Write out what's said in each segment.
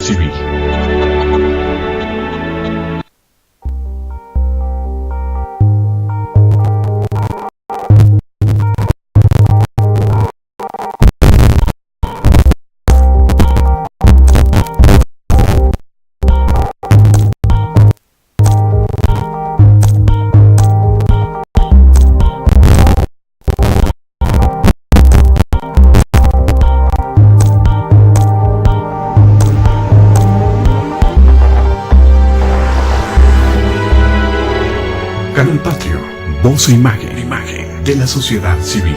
civil. Canal Patrio, voz e imagen de la sociedad civil.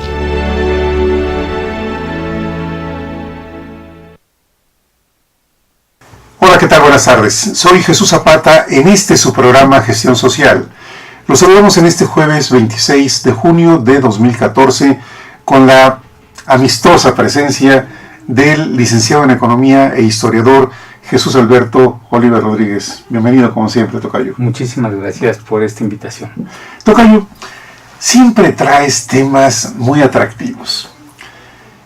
Hola, ¿qué tal? Buenas tardes. Soy Jesús Zapata en su programa Gestión Social. Los saludamos en este jueves 26 de junio de 2014 con la amistosa presencia del licenciado en Economía e historiador Jesús Alberto Oliver Rodríguez. Bienvenido como siempre, Tocayo. Muchísimas gracias por esta invitación. Tocayo, siempre traes temas muy atractivos.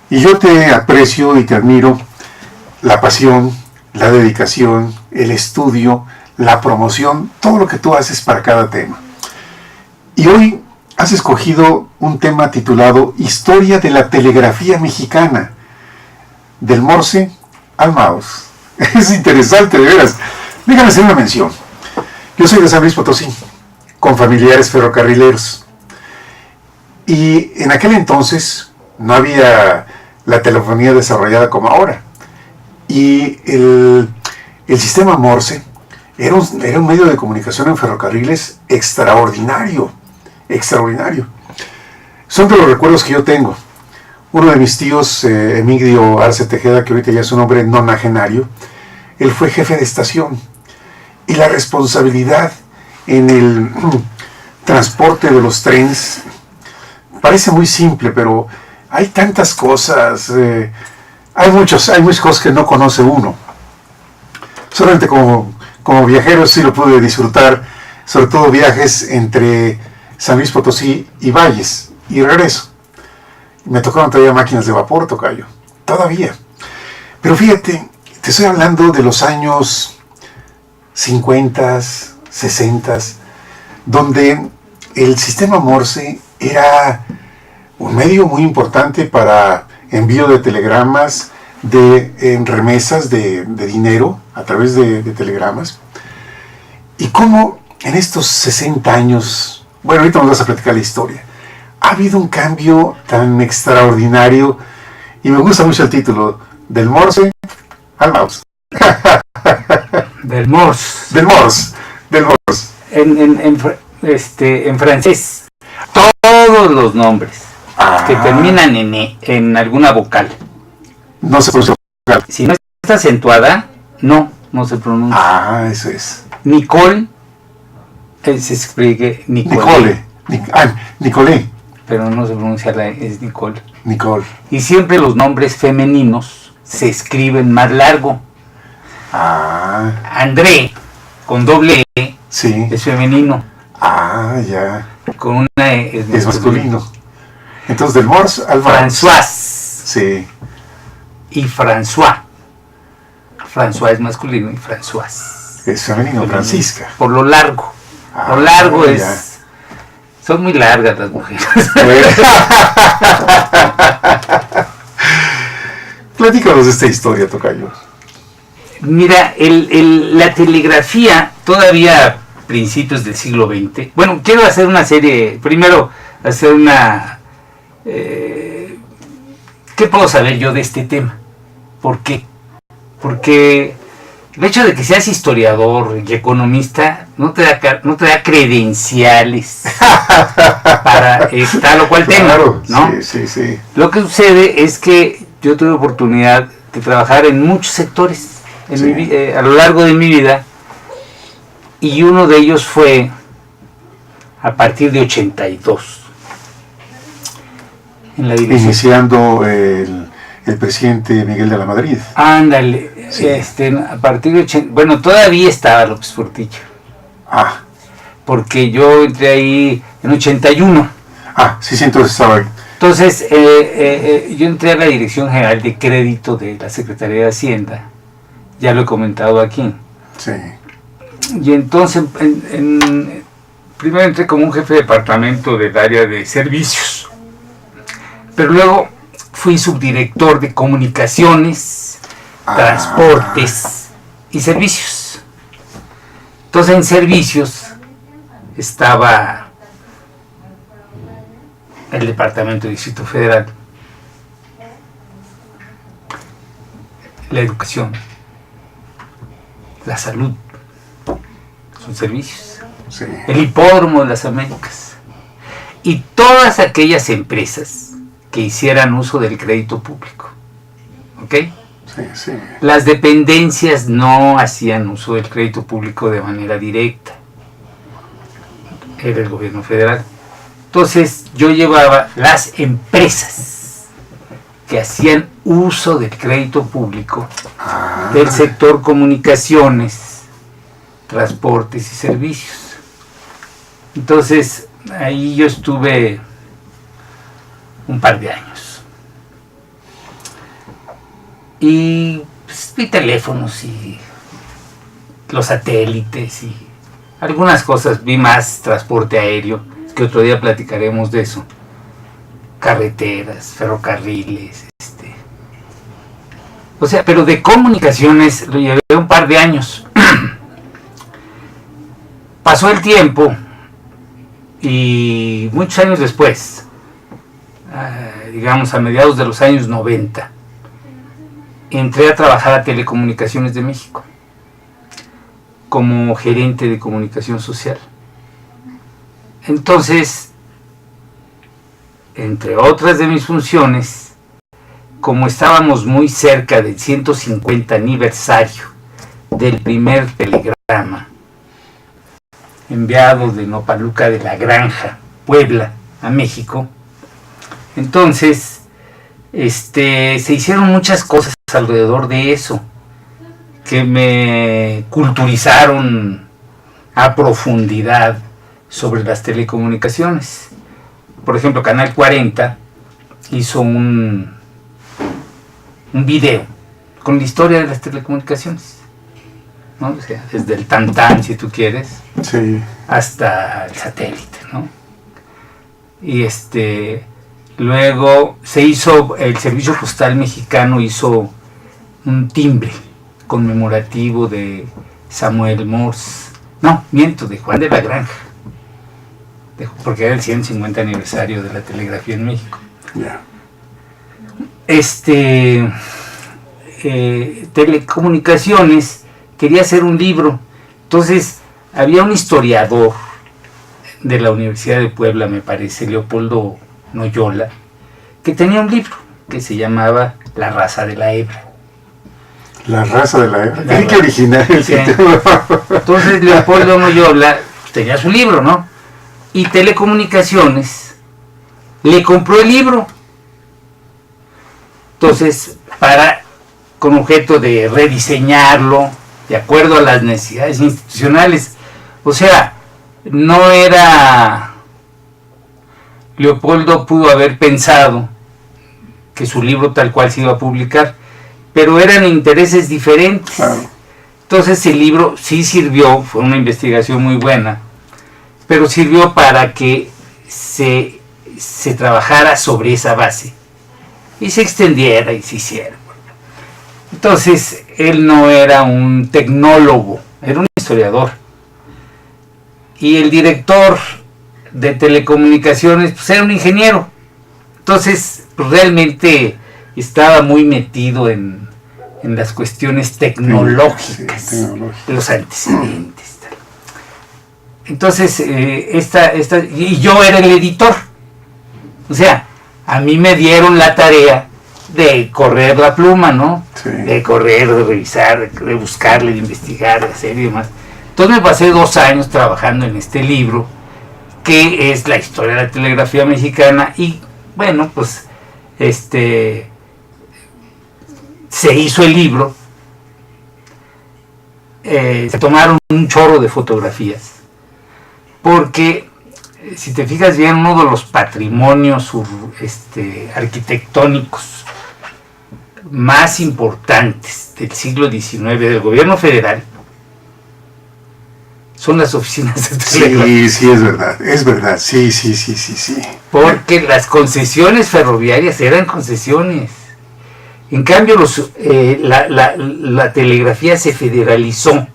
Y yo te aprecio y te admiro la pasión, la dedicación, el estudio, la promoción, todo lo que tú haces para cada tema. Y hoy has escogido un tema titulado Historia de la telegrafía mexicana, del Morse al Mouse. Es interesante, de veras. Déjame hacer una mención. Yo soy de San Luis Potosí, con familiares ferrocarrileros. Y en aquel entonces no había la telefonía desarrollada como ahora. Y el sistema Morse era un medio de comunicación en ferrocarriles extraordinario. Son de los recuerdos que yo tengo. Uno de mis tíos, Emigdio Arce Tejeda, que ahorita ya es un hombre nonagenario, él fue jefe de estación. Y la responsabilidad en el transporte de los trenes parece muy simple, pero hay tantas cosas, hay muchas cosas que no conoce uno. Solamente como viajero sí lo pude disfrutar, sobre todo viajes entre San Luis Potosí y Valles, y regreso. Me tocaron todavía máquinas de vapor, Tocayo, todavía. Pero fíjate, te estoy hablando de los años 50, 60, donde el sistema Morse era un medio muy importante para envío de telegramas, en remesas de dinero a través de telegramas. Y cómo en estos 60 años, bueno, ahorita nos vas a platicar la historia, ha habido un cambio tan extraordinario, y me gusta mucho el título, del Morse al Mouse. Del Morse. Del Morse. En francés, todos los nombres que terminan en alguna vocal. No se pronuncia vocal. Si no está acentuada, no se pronuncia. Eso es. Nicole, se escribe Nicole. Nicole. Pero no se pronuncia es Nicole. Nicole. Y siempre los nombres femeninos se escriben más largo. André, con doble E, sí, es femenino. Ya. Con una E es masculino. Entonces, del Morse al François. Sí. Y François. François es masculino y François es femenino. Francisca. Por lo largo. Lo largo es... Ya. Son muy largas las mujeres. Platícanos de esta historia, Tocayo. Mira, la telegrafía, todavía a principios del siglo XX... Bueno, quiero hacer una serie... Primero, hacer una... ¿qué puedo saber yo de este tema? ¿Por qué? Porque el hecho de que seas historiador y economista no te da credenciales para tal o cual tema, ¿no? Sí. Lo que sucede es que yo tuve oportunidad de trabajar en muchos sectores a lo largo de mi vida, y uno de ellos fue a partir de 82. En la dirección. Iniciando el presidente Miguel de la Madrid. Ándale, sí. A partir de 80, bueno, todavía estaba López Portillo. Porque yo entré ahí en 81. Sí, entonces estaba ahí. Entonces, yo entré a la Dirección General de Crédito de la Secretaría de Hacienda, ya lo he comentado aquí. Sí. Y entonces, primero entré como un jefe de departamento del área de servicios, pero luego fui subdirector de comunicaciones, transportes y servicios. Entonces en servicios estaba el Departamento de Distrito Federal, la educación, la salud, son servicios, Sí. el Hipódromo de las Américas y todas aquellas empresas que hicieran uso del crédito público. ¿Ok? Sí, sí. Las dependencias no hacían uso del crédito público de manera directa. Era el gobierno federal. Entonces yo llevaba las empresas que hacían uso del crédito público del sector comunicaciones, transportes y servicios. Entonces ahí yo estuve un par de años. Y pues, vi teléfonos y los satélites y algunas cosas, vi más transporte aéreo, que otro día platicaremos de eso, carreteras, ferrocarriles, o sea, pero de comunicaciones lo llevé un par de años. Pasó el tiempo y muchos años después, digamos a mediados de los años 90, entré a trabajar a Telecomunicaciones de México como gerente de comunicación social. Entonces, entre otras de mis funciones, como estábamos muy cerca del 150 aniversario del primer telegrama enviado de Nopaluca de la Granja, Puebla, a México, entonces se hicieron muchas cosas alrededor de eso que me culturizaron a profundidad sobre las telecomunicaciones. Por ejemplo, Canal 40 hizo un video con la historia de las telecomunicaciones, ¿no? O sea, desde el tan-tan, si tú quieres, Sí. hasta el satélite, ¿no? Y luego se hizo, el Servicio Postal Mexicano hizo un timbre conmemorativo de Samuel Morse, no, miento, de Juan de la Granja, porque era el 150 aniversario de la telegrafía en México. Ya. Telecomunicaciones quería hacer un libro, entonces había un historiador de la Universidad de Puebla, me parece, Leopoldo Noyola, que tenía un libro que se llamaba La raza de la hebra. La raza de la hebra. La Qué original el Sí. título. Entonces Leopoldo Noyola tenía su libro, ¿no? Y Telecomunicaciones le compró el libro. Entonces, con objeto de rediseñarlo de acuerdo a las necesidades institucionales. O sea, no era... Leopoldo pudo haber pensado que su libro tal cual se iba a publicar, pero eran intereses diferentes. Claro. Entonces el libro sí sirvió, fue una investigación muy buena, pero sirvió para que se trabajara sobre esa base y se extendiera y se hiciera. Entonces él no era un tecnólogo, era un historiador. Y el director de telecomunicaciones pues era un ingeniero. Entonces pues, realmente estaba muy metido en las cuestiones tecnológicas, Sí, tecnológicas. los antecedentes. Tal. Entonces, y yo era el editor. O sea, a mí me dieron la tarea de correr la pluma, ¿no? Sí. De correr, de revisar, de buscarle, de investigar, de hacer y demás. Entonces me pasé 2 años trabajando en este libro, que es la historia de la telegrafía mexicana, y bueno, pues se hizo el libro, se tomaron un chorro de fotografías, porque si te fijas bien, uno de los patrimonios arquitectónicos más importantes del siglo XIX del gobierno federal son las oficinas de telégrafo. Sí, es verdad, sí. Porque las concesiones ferroviarias eran concesiones. En cambio, la telegrafía se federalizó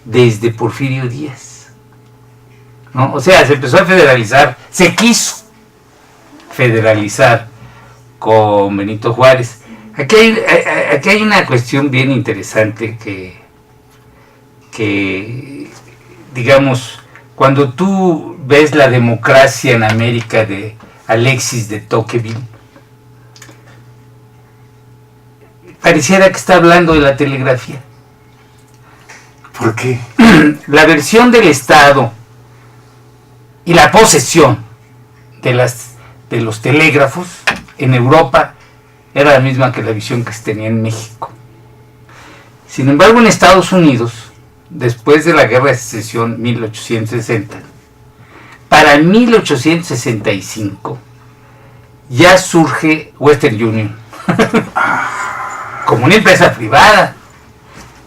desde Porfirio Díaz, ¿no? O sea, se empezó a federalizar, se quiso federalizar con Benito Juárez. Aquí hay una cuestión bien interesante que, digamos, cuando tú ves la democracia en América de Alexis de Tocqueville, pareciera que está hablando de la telegrafía. ¿Por qué? La versión del Estado y la posesión de los telégrafos en Europa era la misma que la visión que se tenía en México. Sin embargo, en Estados Unidos, después de la Guerra de Secesión 1860, para 1865 ya surge Western Union como una empresa privada.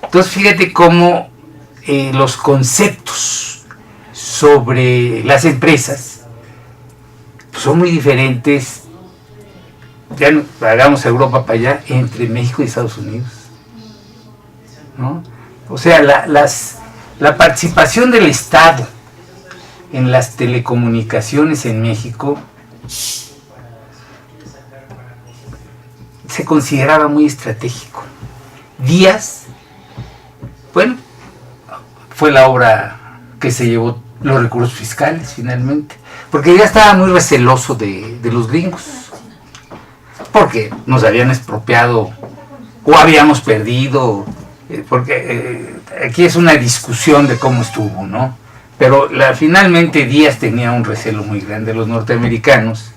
Entonces fíjate cómo los conceptos sobre las empresas pues, son muy diferentes. Ya no hagamos Europa para allá, entre México y Estados Unidos, ¿no? O sea, la participación del Estado en las telecomunicaciones en México se consideraba muy estratégico. Díaz, bueno, fue la obra que se llevó los recursos fiscales finalmente, porque ya estaba muy receloso de los gringos, porque nos habían expropiado o habíamos perdido, porque aquí es una discusión de cómo estuvo, ¿no? Pero finalmente Díaz tenía un recelo muy grande de los norteamericanos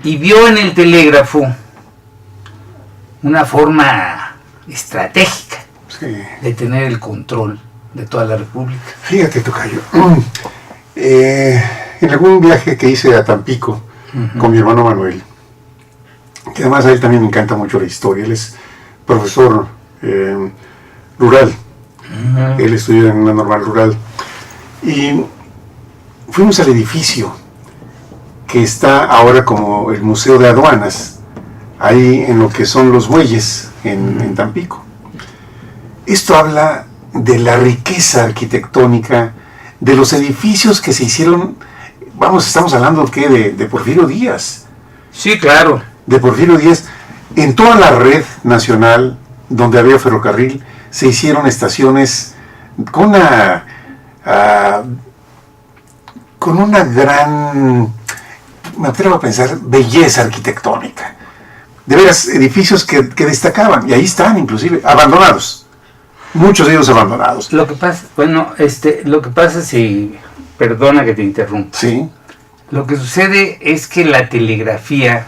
y vio en el telégrafo una forma estratégica de tener el control de toda la República. Fíjate, tocayo, en algún viaje que hice a Tampico con mi hermano Manuel, que además a él también me encanta mucho la historia, él es profesor rural, él estudió en una normal rural, y fuimos al edificio que está ahora como el Museo de Aduanas, ahí en lo que son los muelles en Tampico. Esto habla de la riqueza arquitectónica, de los edificios que se hicieron, estamos hablando de Porfirio Díaz. Sí, claro. De Porfirio Díaz, en toda la red nacional donde había ferrocarril, se hicieron estaciones con una gran, me atrevo a pensar, belleza arquitectónica. De veras, edificios que destacaban, y ahí están inclusive, abandonados. Muchos de ellos abandonados. Lo que pasa, si, perdona que te interrumpa. Sí. Lo que sucede es que la telegrafía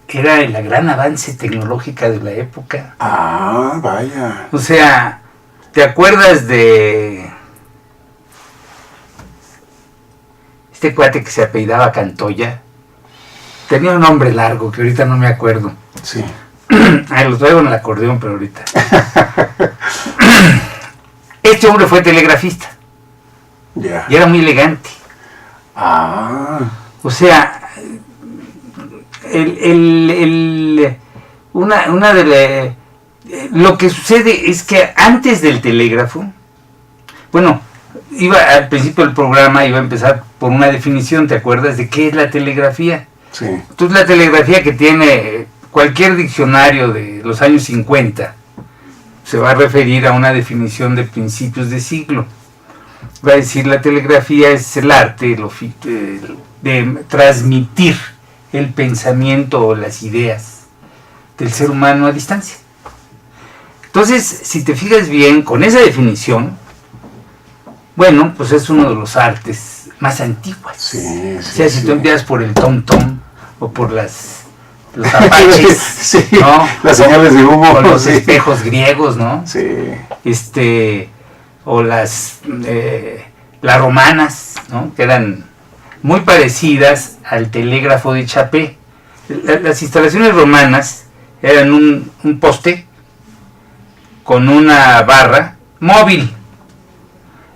era la gran avance tecnológica de la época. Ah, vaya. O sea, ¿te acuerdas de este cuate que se apellidaba Cantoya? Tenía un nombre largo que ahorita no me acuerdo. Sí. Lo traigo en el acordeón, pero ahorita. Este hombre fue telegrafista. Ya. Y era muy elegante. Ah. O sea, lo que sucede es que antes del telégrafo, bueno, al principio del programa iba a empezar por una definición, ¿te acuerdas de qué es la telegrafía? Sí. Entonces la telegrafía que tiene cualquier diccionario de los años 50 se va a referir a una definición de principios de siglo. Va a decir, la telegrafía es el arte de transmitir el pensamiento o las ideas del ser humano a distancia. Entonces, si te fijas bien, con esa definición, bueno, pues es uno de los artes más antiguas. Sí, o sea, si tú empiezas por el tom-tom o por los apaches, sí, ¿no? Las señales de humo. O los espejos griegos, ¿no? Sí. O las romanas, ¿no? Que eran muy parecidas al telégrafo de Chapé, Las instalaciones romanas eran un poste con una barra móvil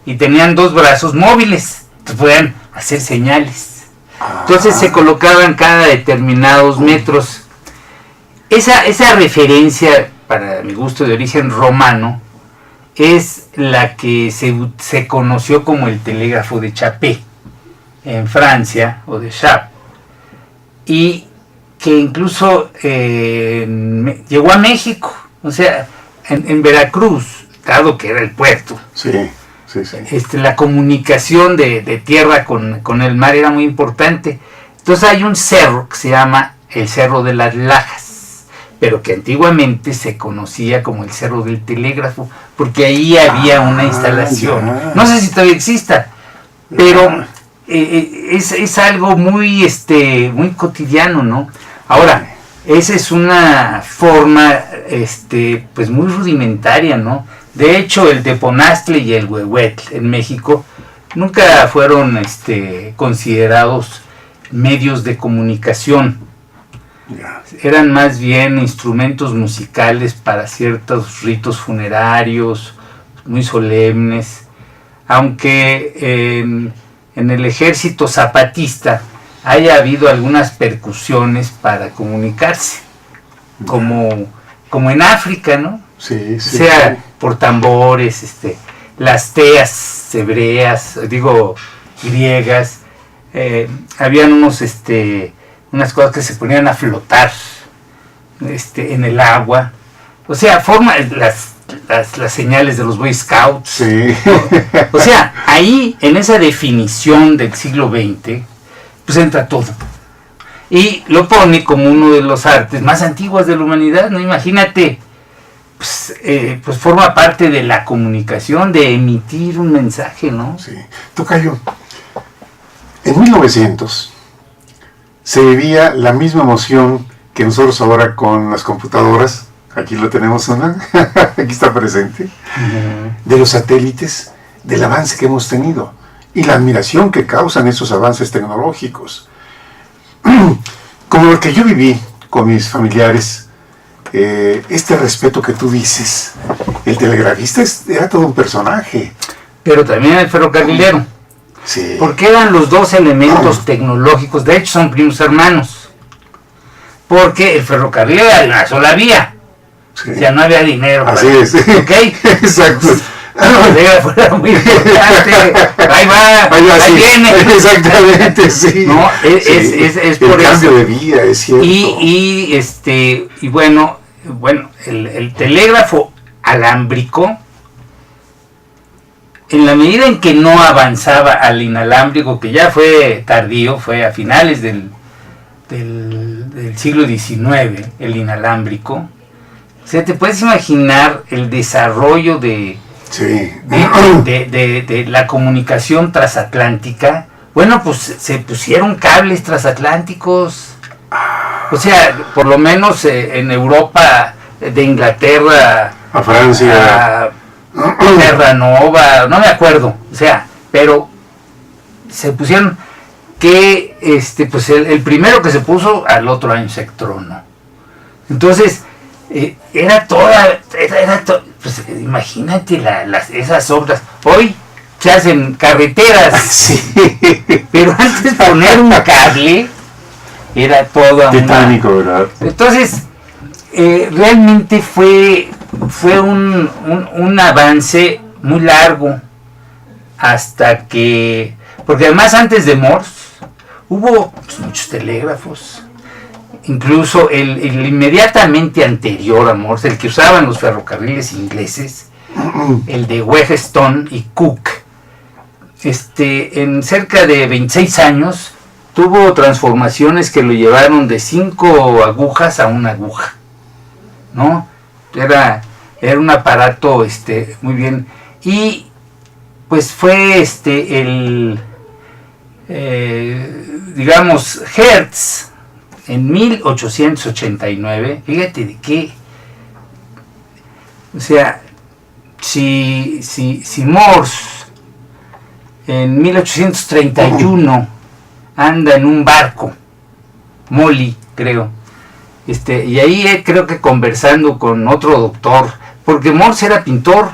y tenían 2 brazos móviles, entonces podían hacer señales. Entonces se colocaban cada determinados metros. Esa referencia, para mi gusto de origen romano, es la que se conoció como el telégrafo de Chapé en Francia, o de Chap, y que incluso llegó a México, o sea, en Veracruz, dado que era el puerto. Sí. La comunicación de tierra con el mar era muy importante. Entonces hay un cerro que se llama el Cerro de las Lajas, pero que antiguamente se conocía como el Cerro del Telégrafo, porque ahí había una instalación. Ya. No sé si todavía exista, pero es algo muy muy cotidiano, ¿no? Ahora, esa es una forma pues muy rudimentaria, ¿no? De hecho, el teponaztle y el huehuetl en México nunca fueron considerados medios de comunicación. Eran más bien instrumentos musicales para ciertos ritos funerarios muy solemnes, aunque en el ejército zapatista haya habido algunas percusiones para comunicarse, como en África, ¿no? Sí, O sea, por tambores, las teas hebreas, griegas, habían unas cosas que se ponían a flotar en el agua. O sea, las señales de los Boy Scouts. Sí. O sea, ahí, en esa definición del siglo XX, pues entra todo. Y lo pone como uno de los artes más antiguos de la humanidad, ¿no? Imagínate, pues forma parte de la comunicación, de emitir un mensaje, ¿no? Sí. Tocayo, en 1900 se vivía la misma emoción que nosotros ahora con las computadoras. Aquí lo tenemos una, aquí está presente, de los satélites, del avance que hemos tenido y la admiración que causan esos avances tecnológicos. Como lo que yo viví con mis familiares, este respeto que tú dices, el telegrafista era todo un personaje. Pero también el ferrocarrilero, Sí. porque eran los 2 elementos tecnológicos, de hecho son primos hermanos, porque el ferrocarril era de una sola vía. Sí. Ya no había dinero. Así es. ¿Ok? Exacto. Fuera muy importante. Ahí viene. Exactamente, sí. No, es el por eso. cambio de vida, es cierto. Y bueno, el telégrafo alámbrico, en la medida en que no avanzaba al inalámbrico, que ya fue tardío, fue a finales del siglo XIX, el inalámbrico. O sea, te puedes imaginar el desarrollo de la comunicación transatlántica. Bueno, pues se pusieron cables transatlánticos. O sea, por lo menos en Europa, de Inglaterra a Francia, a Terranova, no me acuerdo. O sea, pero se pusieron que pues el primero que se puso al otro año se tronó. Entonces era pues imagínate esas obras. Hoy se hacen carreteras, sí. Pero antes poner un cable era todo titánico, ¿verdad? Entonces realmente fue un avance muy largo, hasta que, porque además antes de Morse hubo pues, muchos telégrafos. Incluso el inmediatamente anterior a Morse, el que usaban los ferrocarriles ingleses, el de Wheatstone y Cook, en cerca de 26 años tuvo transformaciones que lo llevaron de 5 agujas a 1 aguja, ¿no? Era un aparato muy bien. Y pues fue digamos, Hertz en 1889, fíjate de qué, o sea, si Morse en 1831 anda en un barco, Molly, creo. Y ahí creo que conversando con otro doctor, porque Morse era pintor,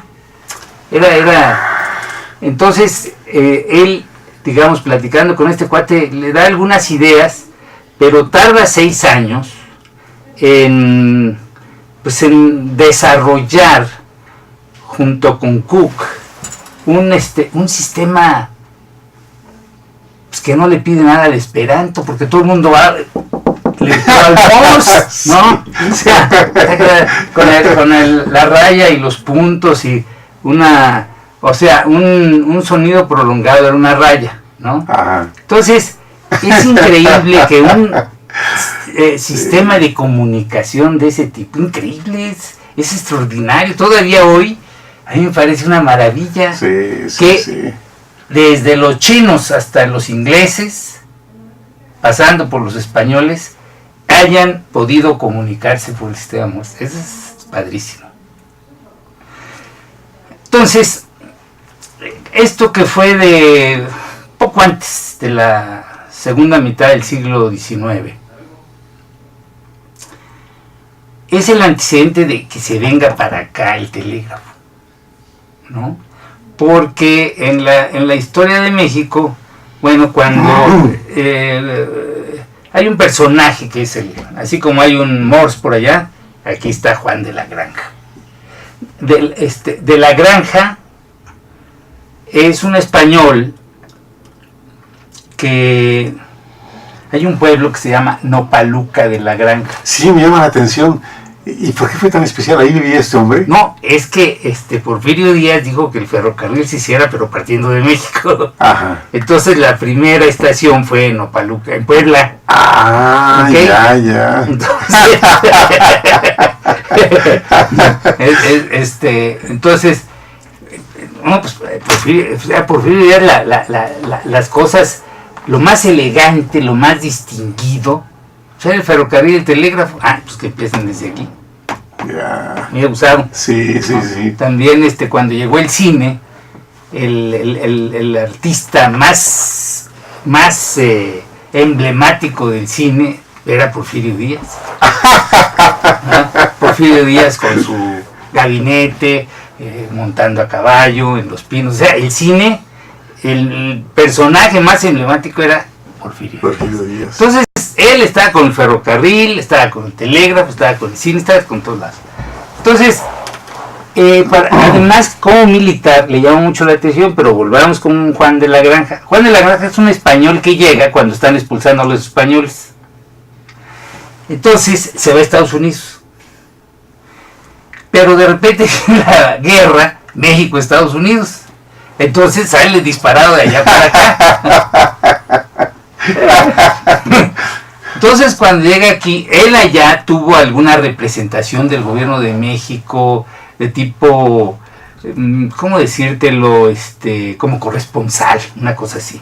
entonces él, digamos, platicando con este cuate, le da algunas ideas, pero tarda 6 años en desarrollar junto con Cook un sistema pues, que no le pide nada al Esperanto, porque todo el mundo va al Morse, ¿no? O sea, con la raya y los puntos y un sonido prolongado era una raya, ¿no? Ajá. Entonces, es increíble que un sistema de comunicación de ese tipo, increíble, es extraordinario. Todavía hoy, a mí me parece una maravilla que desde los chinos hasta los ingleses, pasando por los españoles, hayan podido comunicarse por el sistema Morse. Eso es padrísimo. Entonces, esto que fue de poco antes de la segunda mitad del siglo XIX, es el antecedente de que se venga para acá el telégrafo, ¿no? Porque en la historia de México, bueno, cuando hay un personaje que es así como hay un Morse por allá, aquí está Juan de la Granja. De la Granja es un español que hay un pueblo que se llama Nopaluca de la Granja. Sí, me llama la atención. ¿Y por qué fue tan especial? ¿Ahí vivía este hombre? No, es que Porfirio Díaz dijo que el ferrocarril se hiciera, pero partiendo de México. Ajá. Entonces la primera estación fue en Nopaluca, en Puebla. Ah, ¿okay? Ya. Entonces, no, pues Porfirio Díaz las cosas, lo más elegante, lo más distinguido, o sea, el ferrocarril y el telégrafo, pues que empiecen desde aquí. Ya. Muy abusado. Sí. También cuando llegó el cine, el artista más emblemático del cine era Porfirio Díaz. Porfirio Díaz con su gabinete, montando a caballo en los pinos. O sea, el cine, el personaje más emblemático era Porfirio Díaz. Entonces, él estaba con el ferrocarril, estaba con el telégrafo, estaba con el cine, estaba con todos lados. Entonces, además, como militar, le llama mucho la atención, pero volvamos con Juan de la Granja. Juan de la Granja es un español que llega cuando están expulsando a los españoles. Entonces, se va a Estados Unidos. Pero de repente, en la guerra, México-Estados Unidos. Entonces, sale disparado de allá para acá. Entonces, cuando llega aquí, él allá tuvo alguna representación del gobierno de México, de tipo, ¿cómo decírtelo? Como corresponsal, una cosa así,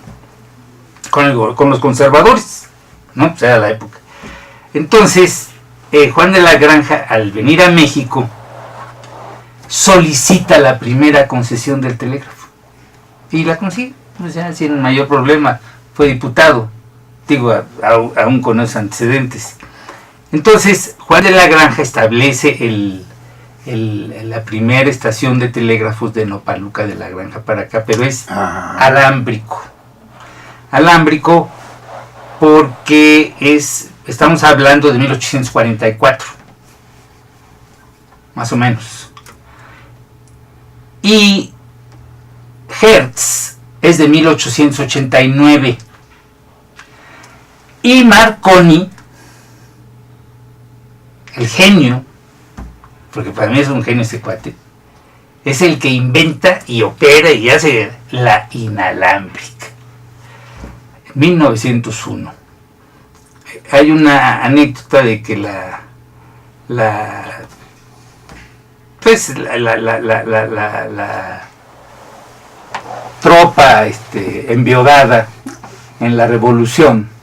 con los conservadores, ¿no? Pues era la época. Entonces, Juan de la Granja, al venir a México, solicita la primera concesión del telégrafo. Y la consigue, o sea, sin mayor problema. Fue diputado, digo, aún con esos antecedentes. Entonces, Juan de la Granja establece la primera estación de telégrafos de Nopaluca de la Granja para acá, pero es alámbrico. Alámbrico porque estamos hablando de 1844, más o menos. Y Hertz es de 1889. Y Marconi, el genio, porque para mí es un genio ese cuate, es el que inventa y opera y hace la inalámbrica. 1901. Hay una anécdota de que la tropa enviudada en la revolución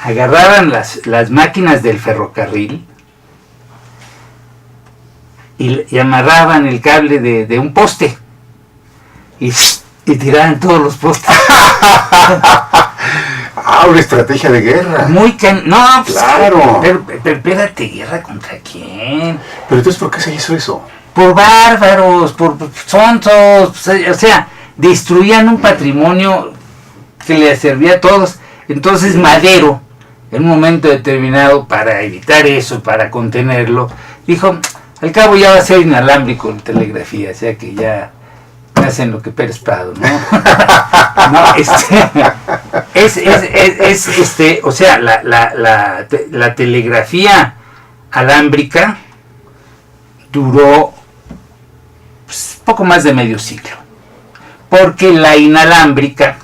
agarraban las máquinas del ferrocarril y amarraban el cable de un poste y tiraban todos los postes. Ah, una estrategia de guerra. No, pues, Claro. pero espérate, ¿guerra contra quién? Pero entonces, ¿por qué se hizo eso? Por bárbaros, por sonsos, o sea, destruían un patrimonio que le servía a todos. Entonces Madero, en un momento determinado, para evitar eso, para contenerlo, dijo, al cabo ya va a ser inalámbrico la telegrafía, o sea que ya hacen lo que Pérez Prado, ¿no? No, o sea, la telegrafía alámbrica duró pues, poco más de medio siglo, porque la inalámbrica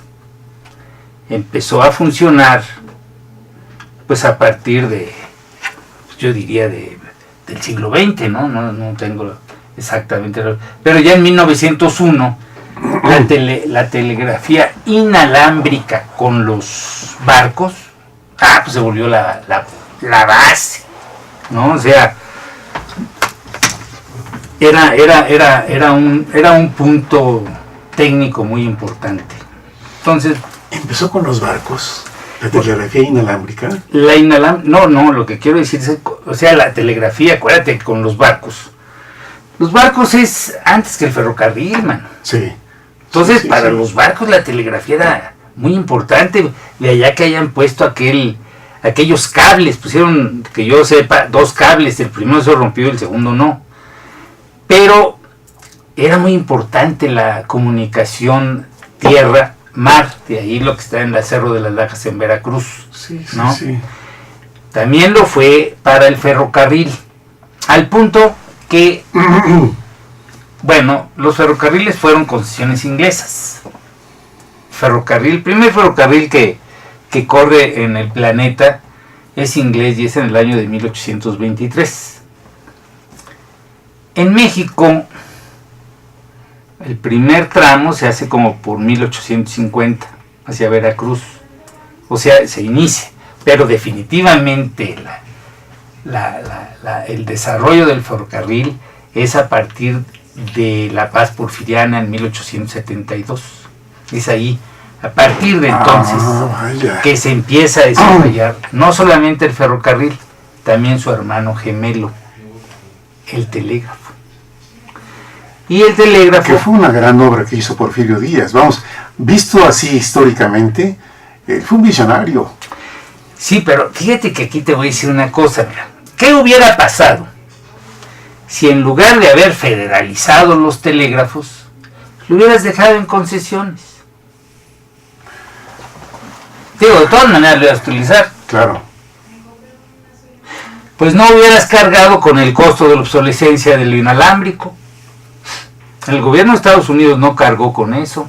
empezó a funcionar pues a partir de, yo diría del siglo XX, ¿no? No tengo exactamente, pero ya en 1901 la telegrafía inalámbrica con los barcos, pues se volvió la base, ¿no? O sea, era un punto técnico muy importante. Entonces, Empezó con los barcos, la telegrafía inalámbrica. no, lo que quiero decir es, o sea, la telegrafía, acuérdate, con los barcos. Los barcos es antes que el ferrocarril, mano. Sí. Entonces, Sí, para sí. los barcos la telegrafía era muy importante. De allá que hayan puesto aquellos cables, pusieron, que yo sepa, 2 cables, el primero se rompió, el segundo no. Pero era muy importante la comunicación tierra-mar, de ahí lo que está en el Cerro de las Lajas en Veracruz. Sí, sí, ¿no? sí. También lo fue para el ferrocarril, al punto que, bueno, los ferrocarriles fueron concesiones inglesas. El primer ferrocarril que corre en el planeta es inglés y es en el año de 1823. En México, el primer tramo se hace como por 1850 hacia Veracruz, o sea, se inicia, pero definitivamente el desarrollo del ferrocarril es a partir de la paz porfiriana en 1872. Es ahí, a partir de entonces, Vaya. que se empieza a desarrollar no solamente el ferrocarril, también su hermano gemelo, el telégrafo. Y el telégrafo... Que fue una gran obra que hizo Porfirio Díaz. Vamos, visto así históricamente, fue un visionario. Sí, pero fíjate que aquí te voy a decir una cosa, mira. ¿Qué hubiera pasado si en lugar de haber federalizado los telégrafos, lo hubieras dejado en concesiones? Digo, de todas maneras lo ibas a utilizar. Claro. Pues no hubieras cargado con el costo de la obsolescencia del inalámbrico. El gobierno de Estados Unidos no cargó con eso.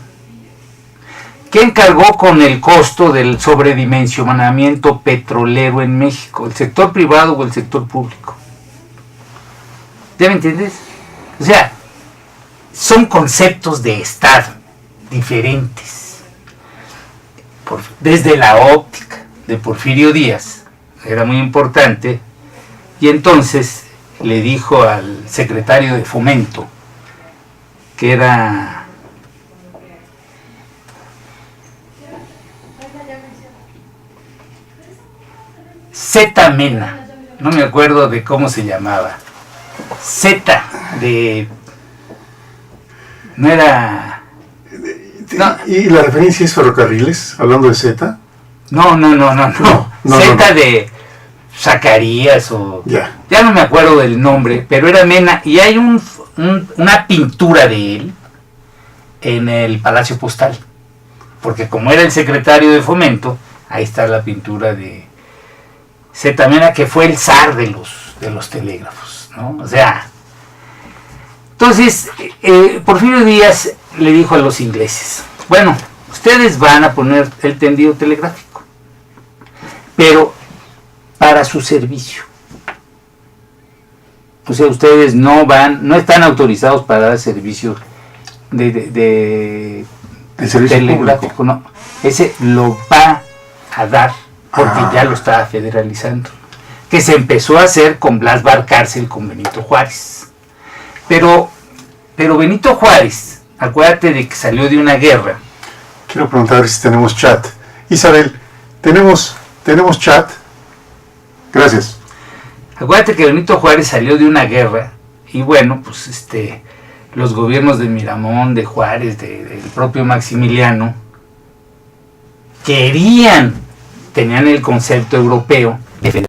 ¿Quién cargó con el costo del sobredimensionamiento petrolero en México? ¿El sector privado o el sector público? ¿Ya me entiendes? O sea, son conceptos de Estado diferentes. Desde la óptica de Porfirio Díaz, era muy importante, y entonces le dijo al secretario de Fomento, que era Zeta Mena, no me acuerdo de cómo se llamaba, Zeta de... no era... No. ¿Y la referencia es ferrocarriles, hablando de Z? No, No, Zeta no. de Zacarías o... Ya. Ya no me acuerdo del nombre, pero era Mena, y hay una pintura de él en el Palacio Postal, porque como era el secretario de Fomento, ahí está la pintura de Zeta Mena, que fue el zar de los telégrafos, ¿no? O sea, entonces Porfirio Díaz le dijo a los ingleses, bueno, ustedes van a poner el tendido telegráfico, pero para su servicio. O sea, ustedes no están autorizados para dar servicio de El servicio telegráfico, público. no. Ese lo va a dar porque Ah. ya lo estaba federalizando. Que se empezó a hacer con Blas Barcárcel, con Benito Juárez. Pero Benito Juárez, acuérdate de que salió de una guerra. Quiero preguntar si tenemos chat. Isabel, Tenemos chat. Gracias. Acuérdate que Benito Juárez salió de una guerra y bueno, pues los gobiernos de Miramón, de Juárez, del propio Maximiliano, tenían el concepto europeo de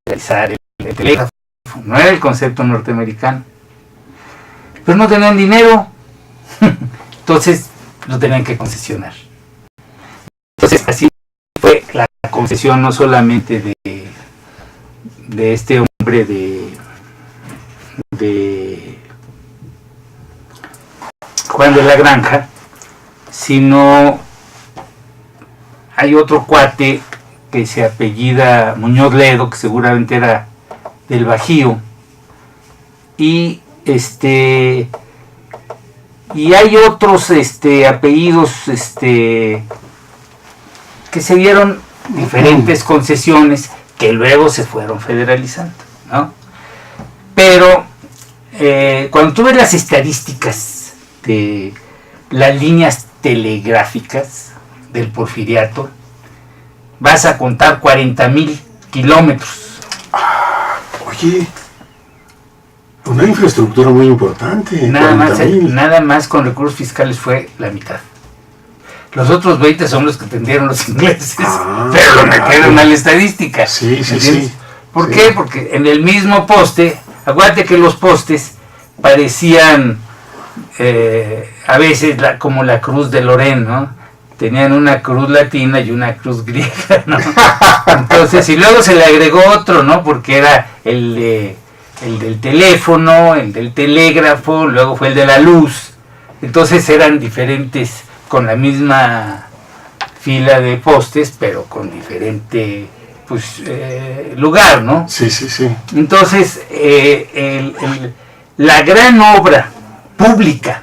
federalizar el telégrafo, no era el concepto norteamericano, pero no tenían dinero, entonces lo tenían que concesionar. Entonces así fue la concesión no solamente de este hombre de Juan de la Granja, sino hay otro cuate que se apellida Muñoz Ledo, que seguramente era del Bajío, y hay otros apellidos que se dieron diferentes concesiones que luego se fueron federalizando, ¿no? Pero cuando tú ves las estadísticas de las líneas telegráficas del Porfiriato, vas a contar 40,000 kilómetros. Oye, una infraestructura muy importante. Nada más con recursos fiscales fue la mitad. Los otros 20 son los que tendieron los ingleses, pero lo metieron a la estadística. Sí. ¿Por qué? Porque en el mismo poste, acuérdate que los postes parecían a veces como la cruz de Lorén, ¿no? Tenían una cruz latina y una cruz griega, ¿no? Entonces, y luego se le agregó otro, ¿no? Porque era el del teléfono, el del telégrafo, luego fue el de la luz. Entonces eran diferentes, con la misma fila de postes, pero con diferente lugar, ¿no? Sí. Entonces, la gran obra pública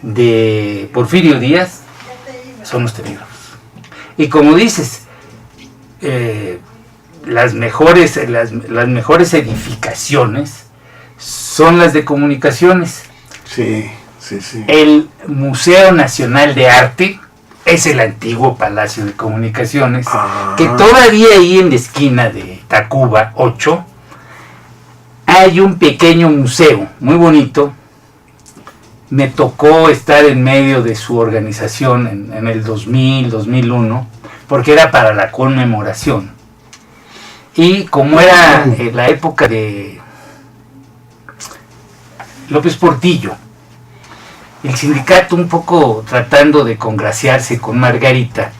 de Porfirio Díaz son los telégrafos. Y como dices, las mejores edificaciones son las de comunicaciones. Sí. El Museo Nacional de Arte es el antiguo Palacio de Comunicaciones, que todavía ahí en la esquina de Tacuba 8 hay un pequeño museo muy bonito. Me tocó estar en medio de su organización en el 2000, 2001, porque era para la conmemoración. Y como era la época de López Portillo, el sindicato un poco tratando de congraciarse con Margarita,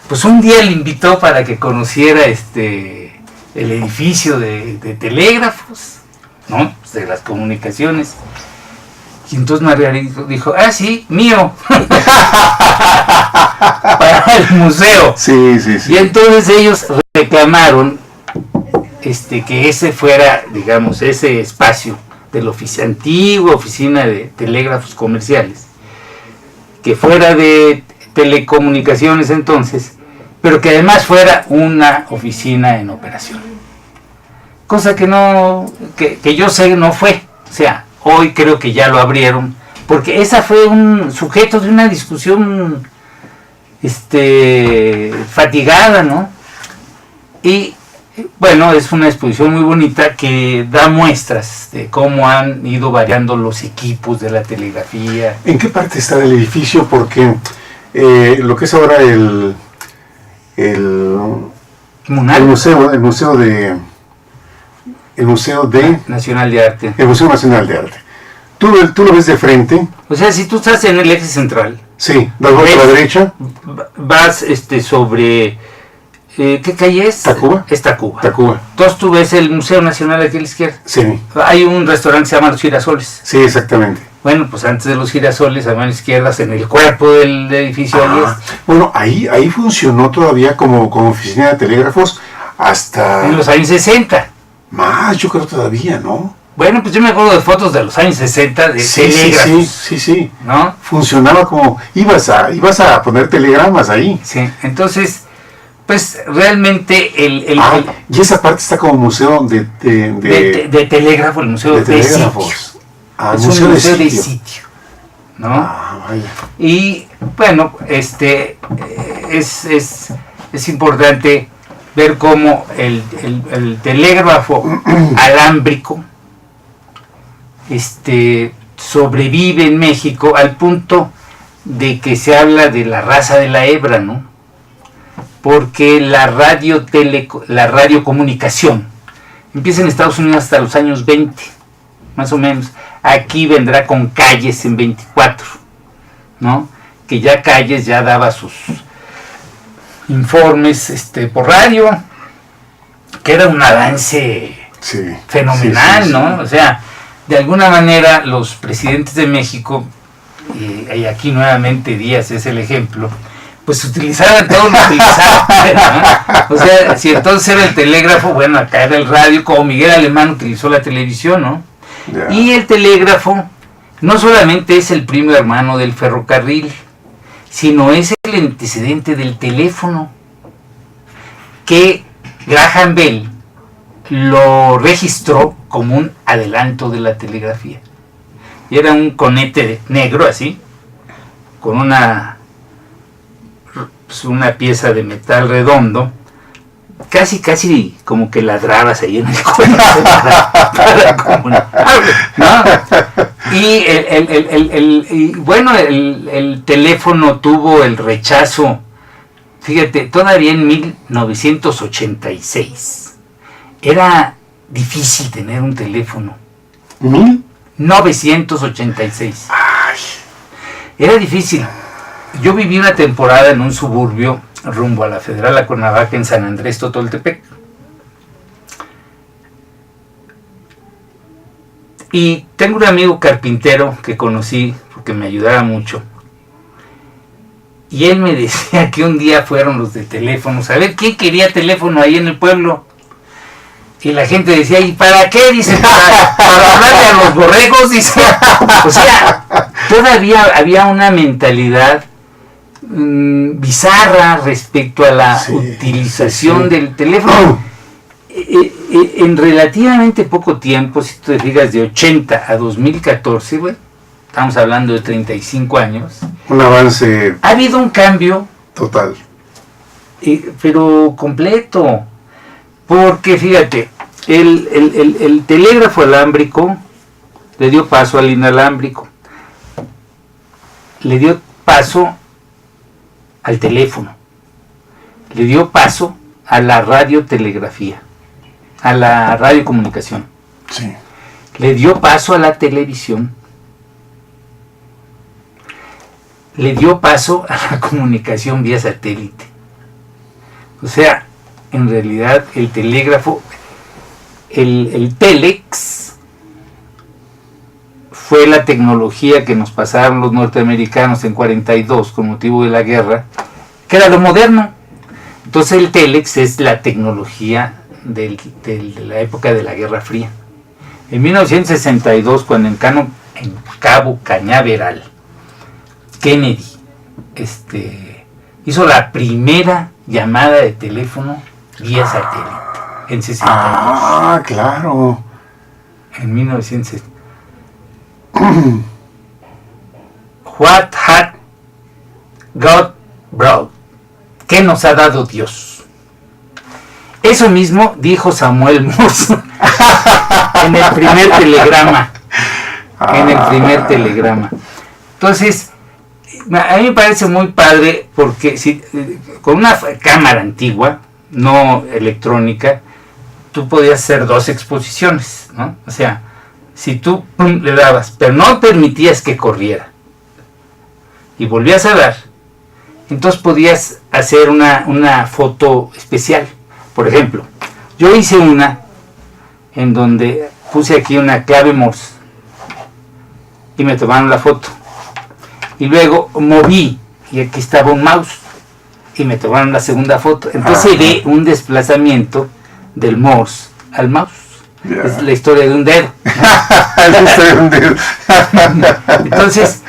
pues un día le invitó para que conociera el edificio de telégrafos, ¿no? De las comunicaciones. Y entonces Margarita dijo, sí, mío, para el museo. Sí. Y entonces ellos reclamaron que ese fuera, digamos, ese espacio de la antigua oficina de telégrafos comerciales, que fuera de telecomunicaciones entonces, pero que además fuera una oficina en operación. Cosa que que yo sé no fue. O sea, hoy creo que ya lo abrieron, porque esa fue un sujeto de una discusión fatigada, ¿no? Y bueno, es una exposición muy bonita que da muestras de cómo han ido variando los equipos de la telegrafía. ¿En qué parte está del edificio? Porque lo que es ahora el museo Nacional de Arte. El Museo Nacional de Arte. Tú lo ves de frente. O sea, si tú estás en el eje central. Sí, das vuelta a la derecha. Vas sobre... ¿qué calle es? Tacuba. Es Tacuba. Tacuba. Entonces tú ves el Museo Nacional aquí a la izquierda. Sí. Hay un restaurante que se llama Los Girasoles. Sí, exactamente. Bueno, pues antes de Los Girasoles, a mano izquierda, en el cuerpo del edificio. Bueno, ahí funcionó todavía como oficina de telégrafos hasta... En los años 60. Más, yo creo todavía, ¿no? Bueno, pues yo me acuerdo de fotos de los años 60 de telégrafos. Sí. ¿No? Funcionaba como... Ibas a poner telegramas ahí. Sí, entonces... Pues realmente y esa parte está como museo de telégrafo, el museo de telégrafos. Es un museo de sitio, ¿no? Vaya. Y Bueno, es importante ver cómo el telégrafo alámbrico sobrevive en México al punto de que se habla de la raza de la hebra, ¿no? Porque la radiocomunicación empieza en Estados Unidos hasta los años 20, más o menos. Aquí vendrá con Calles en 24, ¿no? Que ya Calles ya daba sus informes por radio, que era un avance fenomenal, ¿no? O sea, de alguna manera los presidentes de México, y aquí nuevamente Díaz es el ejemplo, pues utilizaban todo lo utilizaban, ¿no? O sea, si entonces era el telégrafo, bueno, acá era el radio, como Miguel Alemán utilizó la televisión, ¿no? Yeah. Y el telégrafo no solamente es el primo hermano del ferrocarril, sino es el antecedente del teléfono, que Graham Bell lo registró como un adelanto de la telegrafía. Y era un conete negro así, con una pieza de metal redondo, casi como que ladrabas ahí en el cuello para comunicarle, ¿no? Y bueno, el teléfono tuvo el rechazo, fíjate, todavía en 1986. Era difícil tener un teléfono. 1986. Ay. Era difícil. Yo viví una temporada en un suburbio rumbo a la Federal, a Cuernavaca, en San Andrés Totoltepec. Y tengo un amigo carpintero que conocí porque me ayudaba mucho. Y él me decía que un día fueron los de teléfonos a ver quién quería teléfono ahí en el pueblo. Y la gente decía, ¿y para qué? Dice, para hablarle a los borregos, dice. O sea, todavía había una mentalidad bizarra respecto a la utilización del teléfono. En relativamente poco tiempo, si tú te fijas, de 80 a 2014, güey, estamos hablando de 35 años. Un avance. Ha habido un cambio. Total. Pero completo. Porque fíjate, el telégrafo alámbrico le dio paso al inalámbrico, le dio paso al teléfono, le dio paso a la radiotelegrafía, a la radiocomunicación, Sí. le dio paso a la televisión, le dio paso a la comunicación vía satélite. O sea, en realidad el telégrafo, el telex, fue la tecnología que nos pasaron los norteamericanos en 42 con motivo de la guerra, que era lo moderno. Entonces el telex es la tecnología de la época de la Guerra Fría. En 1962, cuando en Cabo Cañaveral, Kennedy hizo la primera llamada de teléfono vía satélite, en 62. Ah, claro. En 1960. What had God brought? ¿Qué nos ha dado Dios? Eso mismo dijo Samuel Morse en el primer telegrama. En el primer telegrama. Entonces, a mí me parece muy padre porque con una cámara antigua, no electrónica, tú podías hacer 2 exposiciones, ¿no? O sea, si tú le dabas, pero no permitías que corriera, y volvías a dar, entonces podías hacer una foto especial. Por ejemplo, yo hice una en donde puse aquí una clave Morse y me tomaron la foto. Y luego moví y aquí estaba un mouse y me tomaron la segunda foto. Entonces se ve un desplazamiento del Morse al mouse. Yeah. Es la historia de un dedo, ¿no? Entonces,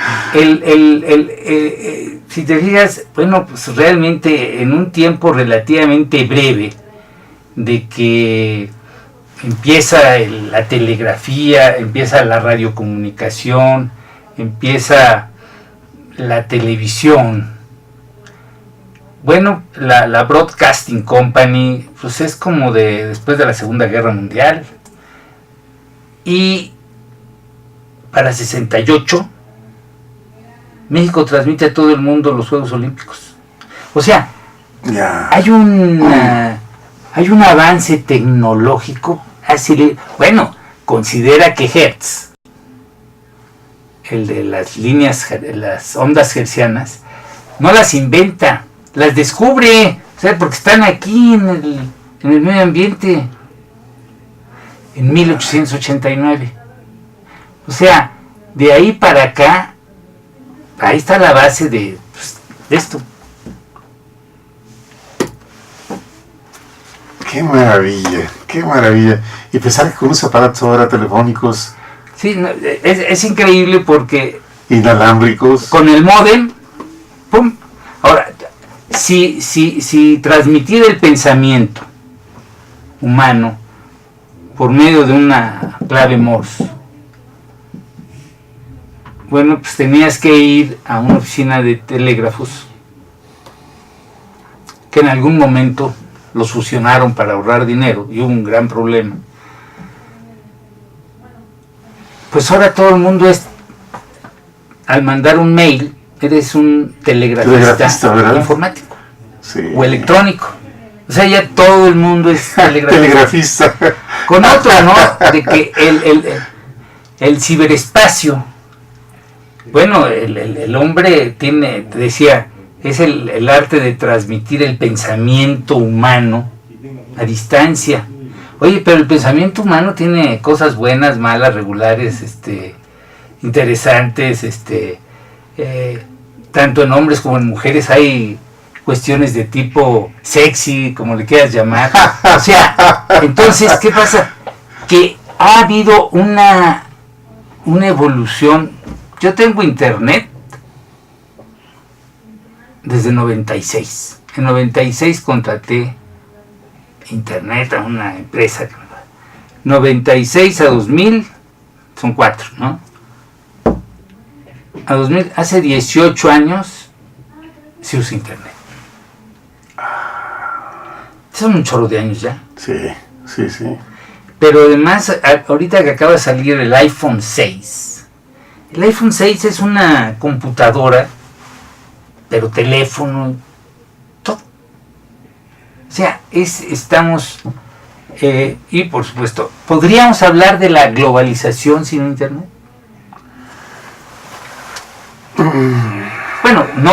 si te fijas, bueno, pues realmente en un tiempo relativamente breve de que empieza la telegrafía, empieza la radiocomunicación, empieza la televisión, bueno, la Broadcasting Company, pues es como después de la Segunda Guerra Mundial. Y para 68, México transmite a todo el mundo los Juegos Olímpicos. O sea, hay un avance tecnológico. Bueno, considera que Hertz, el de las líneas, las ondas hertzianas, no las inventa, las descubre, o sea, porque están aquí en el medio ambiente en 1889. O sea, de ahí para acá, ahí está la base de esto. Qué maravilla, qué maravilla. Y pensar que con unos aparatos ahora telefónicos. Sí, no, es increíble porque inalámbricos. Con el módem, ¡pum! Ahora, si transmitir el pensamiento humano por medio de una clave Morse, bueno, pues tenías que ir a una oficina de telégrafos que en algún momento los fusionaron para ahorrar dinero y hubo un gran problema. Pues ahora todo el mundo al mandar un mail, eres un telegrafista informático, sí, o electrónico. O sea, ya todo el mundo es telegrafista. Con otro, ¿no? De que el ciberespacio, bueno, el hombre tiene, te decía, es el arte de transmitir el pensamiento humano a distancia. Oye, pero el pensamiento humano tiene cosas buenas, malas, regulares, interesantes, tanto en hombres como en mujeres hay cuestiones de tipo sexy, como le quieras llamar. O sea, entonces, ¿qué pasa? Que ha habido una evolución. Yo tengo internet desde 96. En 96 contraté internet a una empresa. 96 a 2000 son 4, ¿no? A 2000, hace 18 años se usa internet. Son un chorro de años ya. Sí, sí, sí. Pero además, ahorita que acaba de salir el iPhone 6. El iPhone 6 es una computadora, pero teléfono, todo. O sea, estamos... y por supuesto, ¿podríamos hablar de la globalización sin internet? Bueno, no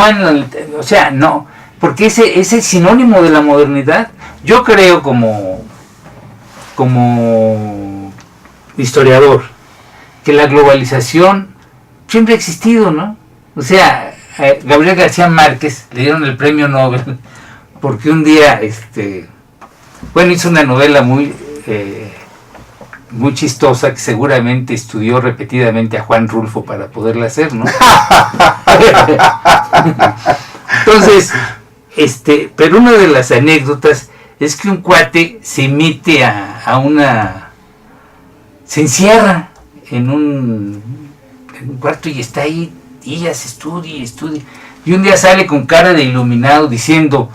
o sea, no, porque ese es sinónimo de la modernidad. Yo creo como historiador que la globalización siempre ha existido, ¿no? O sea, a Gabriel García Márquez le dieron el premio Nobel porque un día, hizo una novela muy chistosa que seguramente estudió repetidamente a Juan Rulfo para poderla hacer, ¿no? Entonces, pero una de las anécdotas es que un cuate se mete se encierra en un cuarto y está ahí días, estudia. Y un día sale con cara de iluminado diciendo,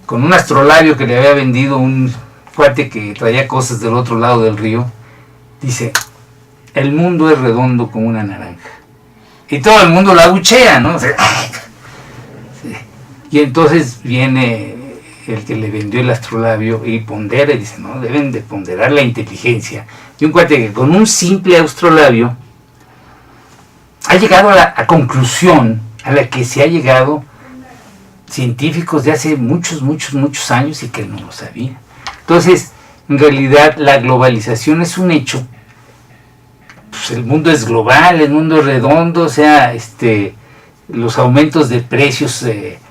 con un astrolabio que le había vendido un cuate que traía cosas del otro lado del río, dice, el mundo es redondo como una naranja. Y todo el mundo la abuchea, ¿no? O sea, sí. Y entonces viene el que le vendió el astrolabio y pondera y dice, no, deben de ponderar la inteligencia. Y un cuate que con un simple astrolabio ha llegado a la conclusión a la que se ha llegado científicos de hace muchos años y que él no lo sabía. Entonces, en realidad, la globalización es un hecho. Pues el mundo es global, el mundo es redondo, o sea, los aumentos de precios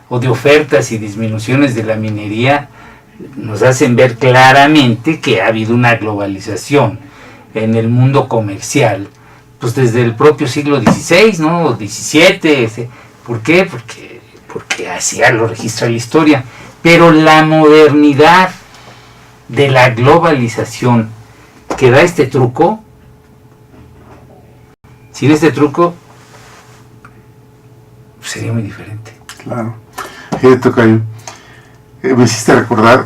o de ofertas y disminuciones de la minería nos hacen ver claramente que ha habido una globalización en el mundo comercial, pues desde el propio siglo XVI, ¿no? O XVII. ¿Por qué? Porque así lo registra la historia. Pero la modernidad de la globalización que da este truco, sin este truco muy diferente. Claro. Tocayo, me hiciste recordar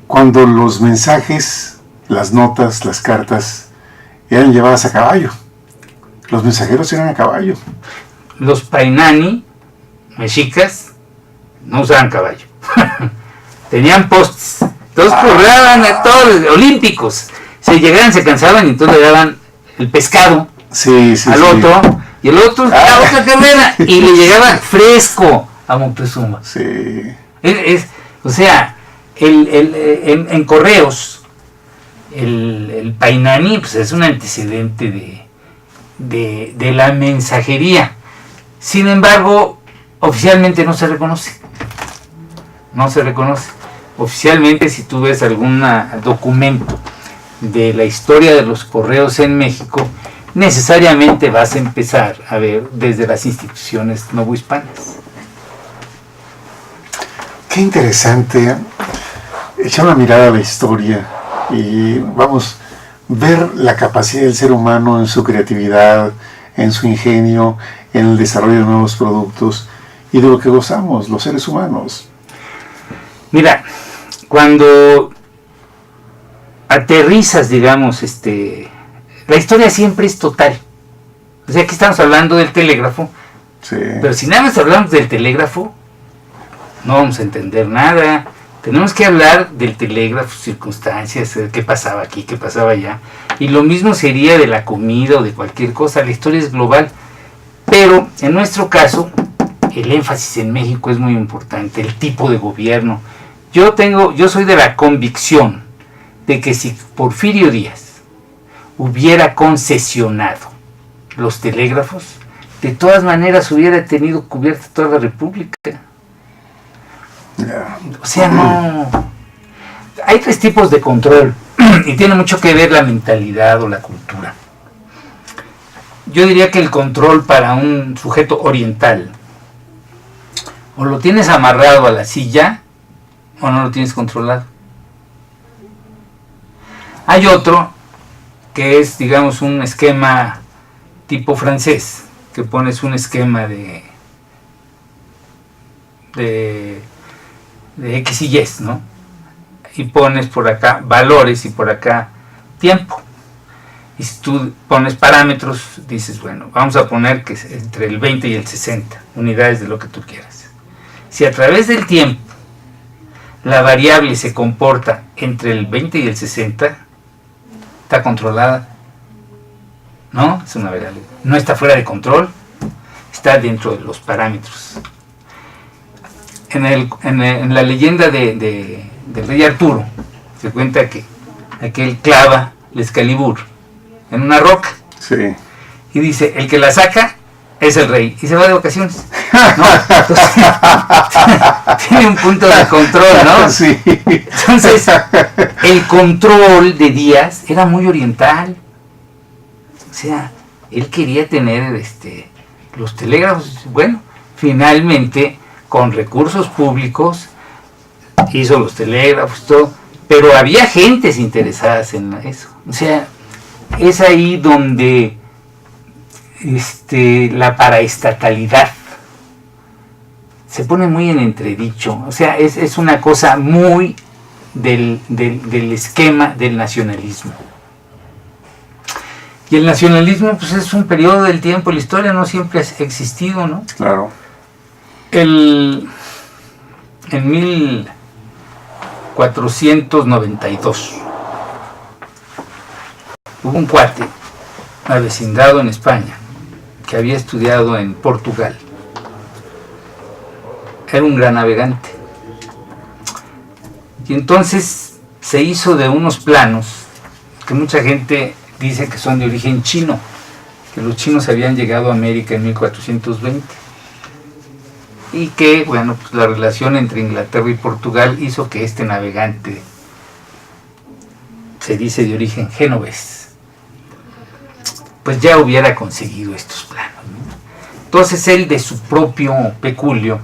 cuando los mensajes, las notas, las cartas eran llevadas a caballo. Los mensajeros eran a caballo. Los Painani, mexicas, no usaban caballo. Tenían postes. Todos cobraban a todos, olímpicos. Se llegaban, se cansaban y entonces le daban el pescado al otro. Y el otro la otra carrera. Y le llegaba fresco a Moctezuma. Sí. O sea, en correos, el Painani pues, es un antecedente de la mensajería. Sin embargo, oficialmente no se reconoce. No se reconoce. Oficialmente, si tú ves algún documento de la historia de los correos en México, necesariamente vas a empezar a ver desde las instituciones novohispanas. Qué interesante echar una mirada a la historia y vamos, ver la capacidad del ser humano en su creatividad, en su ingenio, en el desarrollo de nuevos productos y de lo que gozamos los seres humanos. Mira, cuando aterrizas, digamos, la historia siempre es total. O sea, aquí estamos hablando del telégrafo, Sí. pero si nada más hablamos del telégrafo, no vamos a entender nada. Tenemos que hablar del telégrafo, circunstancias, qué pasaba aquí, qué pasaba allá. Y lo mismo sería de la comida o de cualquier cosa. La historia es global. Pero en nuestro caso, el énfasis en México es muy importante, el tipo de gobierno. Yo soy de la convicción de que si Porfirio Díaz hubiera concesionado los telégrafos, de todas maneras hubiera tenido cubierta toda la República. Yeah. O sea, no. Hay tres tipos de control y tiene mucho que ver la mentalidad o la cultura. Yo diría que el control para un sujeto oriental, o lo tienes amarrado a la silla o no lo tienes controlado. Hay otro que es, digamos, un esquema tipo francés, que pones un esquema de X y Y, ¿no? Y pones por acá valores y por acá tiempo. Y si tú pones parámetros, dices, bueno, vamos a poner que es entre el 20 y el 60 unidades de lo que tú quieras. Si a través del tiempo la variable se comporta entre el 20 y el 60, está controlada. ¿No? Es una variable. No está fuera de control, está dentro de los parámetros. En la leyenda del rey Arturo se cuenta que aquel clava el Excalibur en una roca, Sí. y dice, el que la saca es el rey, y se va de vacaciones. No, entonces, tiene un punto de control, ¿no? Sí. Entonces, el control de Díaz era muy oriental. O sea, él quería tener los telégrafos. Bueno, finalmente, con recursos públicos, hizo los telégrafos, todo, pero había gentes interesadas en eso. O sea, es ahí donde la paraestatalidad se pone muy en entredicho. O sea, es una cosa muy del esquema del nacionalismo. Y el nacionalismo, pues, es un periodo del tiempo, la historia no siempre ha existido, ¿no? Claro. En 1492 hubo un cuate avecindado en España que había estudiado en Portugal. Era un gran navegante. Y entonces se hizo de unos planos que mucha gente dice que son de origen chino, que los chinos habían llegado a América en 1420. Y que, bueno, pues la relación entre Inglaterra y Portugal hizo que este navegante se dice de origen genovés, pues ya hubiera conseguido estos planos, ¿no? Entonces él, de su propio peculio,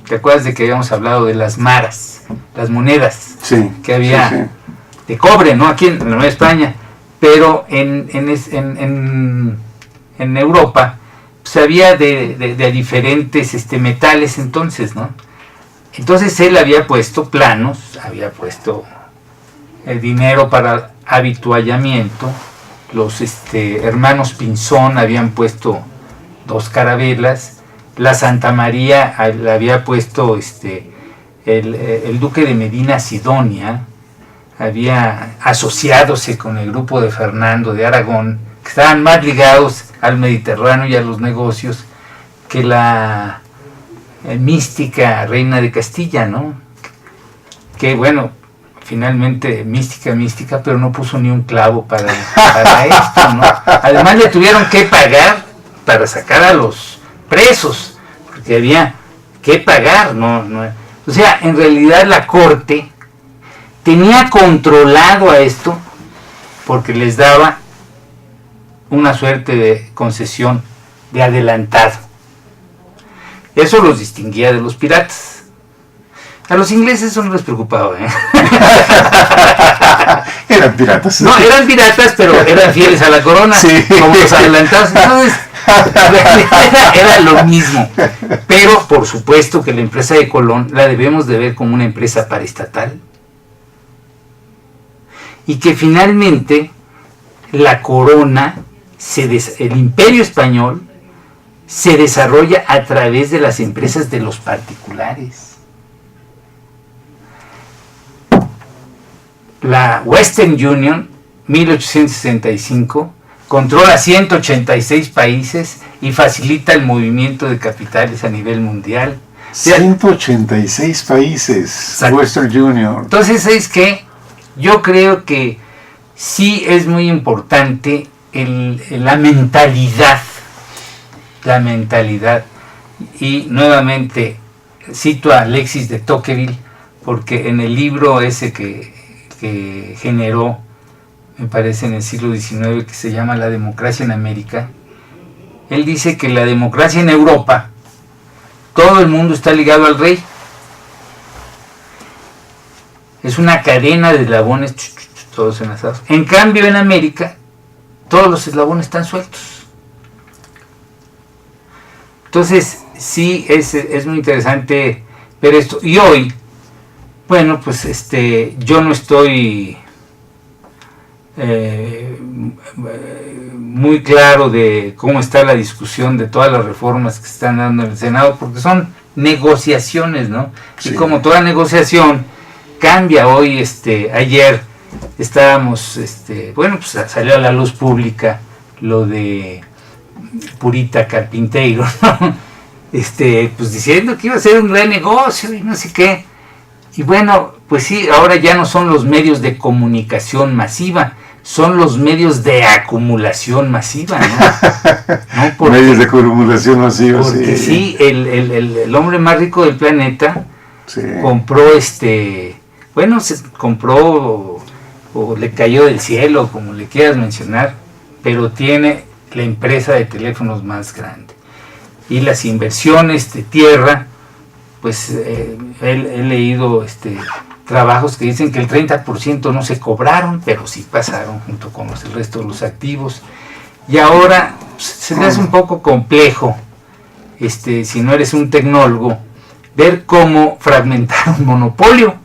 ¿te acuerdas de que habíamos hablado de las maras, las monedas Sí. que había Sí, sí. de cobre, ¿no? Aquí en la Nueva España, pero en Europa había de diferentes metales entonces, ¿no? Entonces él había puesto planos, había puesto el dinero para habituallamiento, los hermanos Pinzón habían puesto 2 carabelas, la Santa María le había puesto el duque de Medina Sidonia, había asociadose con el grupo de Fernando de Aragón, que estaban más ligados al Mediterráneo y a los negocios que la mística reina de Castilla, ¿no? Que bueno, finalmente mística, pero no puso ni un clavo para esto, ¿no? Además le tuvieron que pagar para sacar a los presos, porque había que pagar, ¿no? O sea, en realidad la corte tenía controlado a esto porque les daba una suerte de concesión de adelantado. Eso los distinguía de los piratas. A los ingleses eso no les preocupaba, ¿eh? Eran piratas. No, eran piratas, pero eran fieles a la corona, sí, como los adelantados. Entonces, era lo mismo. Pero, por supuesto, que la empresa de Colón la debemos de ver como una empresa paraestatal. Y que finalmente la corona, el imperio español, se desarrolla a través de las empresas de los particulares. La Western Union, 1865, controla 186 países y facilita el movimiento de capitales a nivel mundial. 186 países, Exacto. Western Union. Entonces, es que yo creo que sí es muy importante la mentalidad. Y nuevamente cito a Alexis de Tocqueville, porque en el libro ese que generó, me parece, en el siglo XIX, que se llama La democracia en América, él dice que la democracia en Europa, todo el mundo está ligado al rey. Es una cadena de eslabones, todos enlazados. En cambio, en América, todos los eslabones están sueltos. Entonces, sí, es muy interesante ver esto. Y hoy, bueno, pues yo no estoy muy claro de cómo está la discusión de todas las reformas que se están dando en el Senado, porque son negociaciones, ¿no? Sí. Y como toda negociación, cambia. Hoy, ayer estábamos, bueno, pues salió a la luz pública lo de Purita Carpinteiro, ¿no? Pues diciendo que iba a ser un gran negocio y no sé qué. Y bueno, pues sí, ahora ya no son los medios de comunicación masiva, son los medios de acumulación masiva, ¿no? ¿No? Porque, medios de acumulación masiva, porque sí, el hombre más rico del planeta, sí, compró bueno, se compró o le cayó del cielo, como le quieras mencionar, pero tiene la empresa de teléfonos más grande. Y las inversiones de tierra, pues he leído trabajos que dicen que el 30% no se cobraron, pero sí pasaron junto con el resto de los activos. Y ahora se me hace un poco complejo, si no eres un tecnólogo, ver cómo fragmentar un monopolio.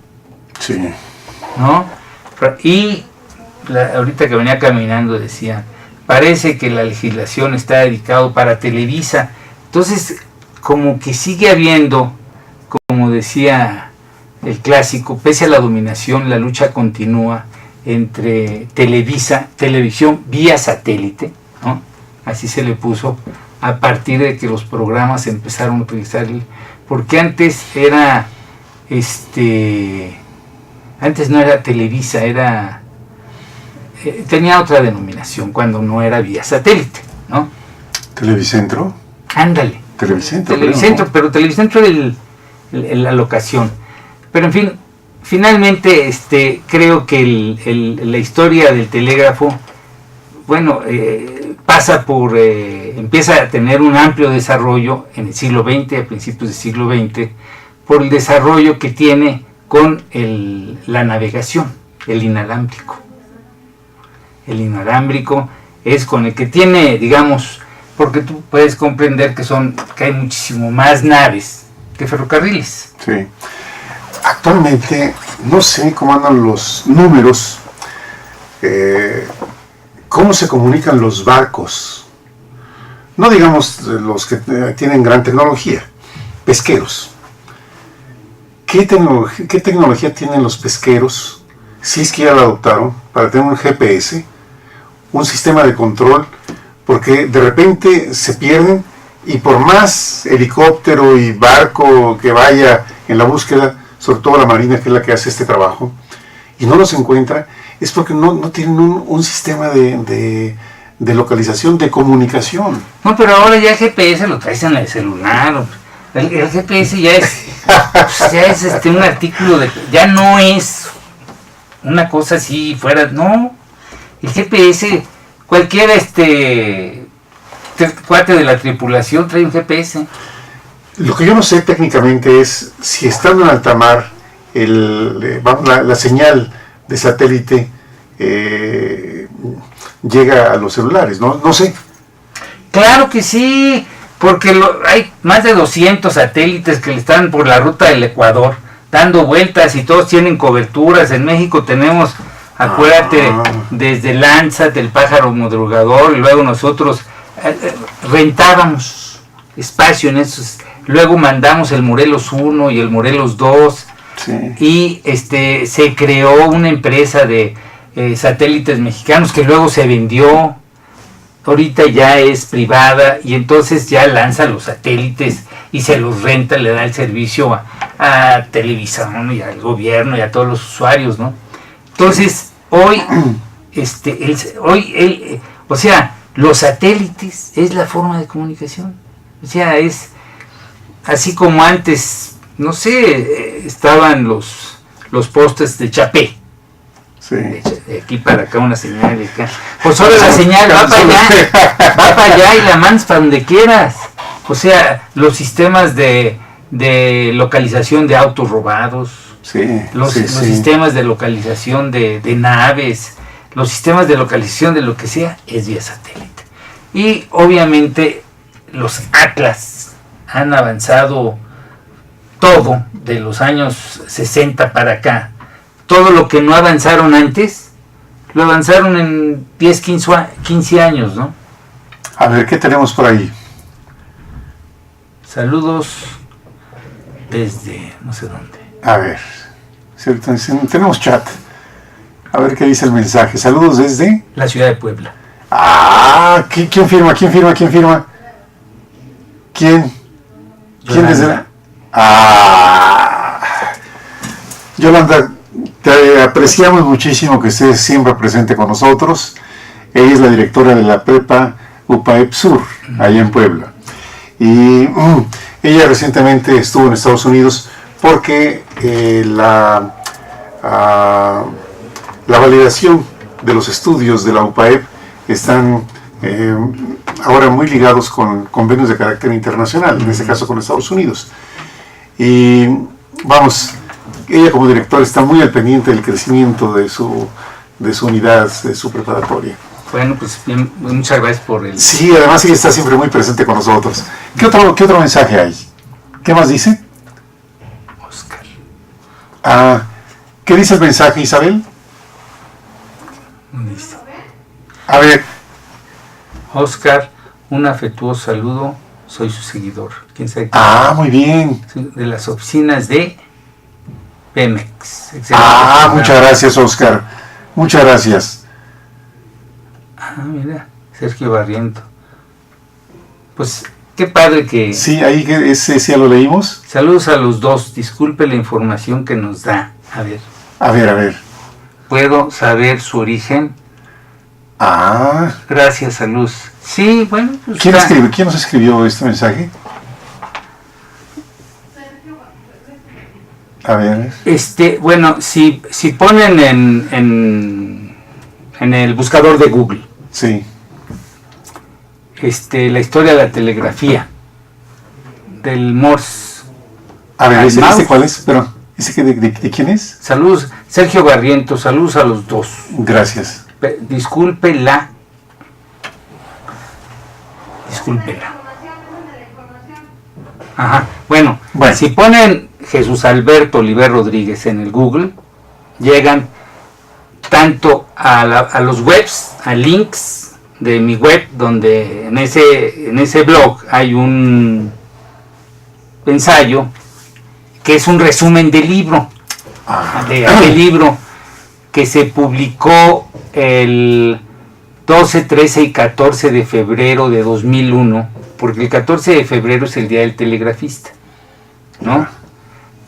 Sí. ¿No? Y ahorita que venía caminando decía, parece que la legislación está dedicada para Televisa. Entonces, como que sigue habiendo, como decía el clásico, pese a la dominación, la lucha continúa entre televisión vía satélite, ¿no? Así se le puso a partir de que los programas empezaron a utilizar, porque antes era, antes no era Televisa, tenía otra denominación cuando no era vía satélite, ¿no? ¿Televicentro? Ándale. Televicentro, pero Televicentro era la locación. Pero en fin, finalmente creo que la historia del telégrafo, bueno, pasa por, empieza a tener un amplio desarrollo en el siglo XX, a principios del siglo XX, por el desarrollo que tiene con la navegación, el inalámbrico. El inalámbrico es con el que tiene, digamos, porque tú puedes comprender que hay muchísimo más naves que ferrocarriles. Sí. Actualmente, no sé cómo andan los números, cómo se comunican los barcos, no digamos los que tienen gran tecnología, pesqueros. ¿Qué tecnología tienen los pesqueros, si es que ya la adoptaron, para tener un GPS, un sistema de control? Porque de repente se pierden y por más helicóptero y barco que vaya en la búsqueda, sobre todo la Marina, que es la que hace este trabajo, y no los encuentra, es porque no tienen un sistema de localización, de comunicación. No, pero ahora ya el GPS lo traes en el celular. El GPS ya es un artículo ya no es una cosa así fuera, no. El GPS, cualquier cuate de la tripulación trae un GPS. Lo que yo no sé técnicamente es si estando en alta mar la señal de satélite llega a los celulares, no sé. Claro que sí, porque hay más de 200 satélites que están por la ruta del Ecuador dando vueltas y todos tienen coberturas. En México tenemos, acuérdate, desde Landsat, el pájaro madrugador, y luego nosotros rentábamos espacio en esos. Luego mandamos el Morelos 1 y el Morelos 2, sí. Y se creó una empresa de satélites mexicanos que luego se vendió. Ahorita ya es privada y entonces ya lanza los satélites y se los renta, le da el servicio a televisión y al gobierno y a todos los usuarios, ¿no? Entonces, hoy, o sea, los satélites es la forma de comunicación. O sea, es así como antes, no sé, estaban los postes de chapé. Sí. De aquí para acá una señal, de acá. Pues ahora la señal va para allá y la mandas para donde quieras. O sea, los sistemas de localización de autos robados, sí, los sí. sistemas de localización de naves, los sistemas de localización de lo que sea, es vía satélite. Y obviamente los atlas han avanzado todo de los años 60 para acá. Todo lo que no avanzaron antes, lo avanzaron en 10, 15 años, ¿no? A ver, ¿qué tenemos por ahí? Saludos desde no sé dónde. A ver, tenemos chat. A ver qué dice el mensaje. Saludos desde... La ciudad de Puebla. Ah, ¿quién firma? ¿Quién desde... Yolanda, te apreciamos muchísimo que estés siempre presente con nosotros. Ella es la directora de la prepa UPAEP Sur, allá en Puebla. Y ella recientemente estuvo en Estados Unidos porque la validación de los estudios de la UPAEP están ahora muy ligados con convenios de carácter internacional, en este caso con Estados Unidos. Y vamos, ella como directora está muy al pendiente del crecimiento de su unidad, de su preparatoria. Bueno, pues bien, muchas gracias por el... Sí, además ella está siempre muy presente con nosotros. ¿Qué otro mensaje hay? ¿Qué más dice? Oscar. ¿Qué dice el mensaje, Isabel? Listo. A ver. Oscar, un afectuoso saludo, soy su seguidor. ¿Quién sabe qué? Muy bien. De las oficinas de Pemex. Muchas gracias, Oscar. Muchas gracias. Mira, Sergio Barriento. Pues, qué padre que... Sí, ahí ese sí ya lo leímos. Saludos a los dos, disculpe la información que nos da. A ver. ¿Puedo saber su origen? Gracias a Luz. Sí, bueno. Pues ¿Quién nos escribió este mensaje? A ver. Bueno, si ponen en el buscador de Google. Sí. La historia de la telegrafía del Morse. A ver, ¿ese cuál es? Pero, ¿ese de quién es? Saludos, Sergio Barriento, saludos a los dos. Gracias. Disculpe discúlpela. Ajá. Bueno, Bueno. si ponen Jesús Alberto Oliver Rodríguez en el Google, llegan tanto a los webs, a links de mi web, donde en ese blog hay un ensayo que es un resumen del libro, de aquel libro que se publicó el 12, 13 y 14 de febrero de 2001, porque el 14 de febrero es el Día del Telegrafista, ¿no?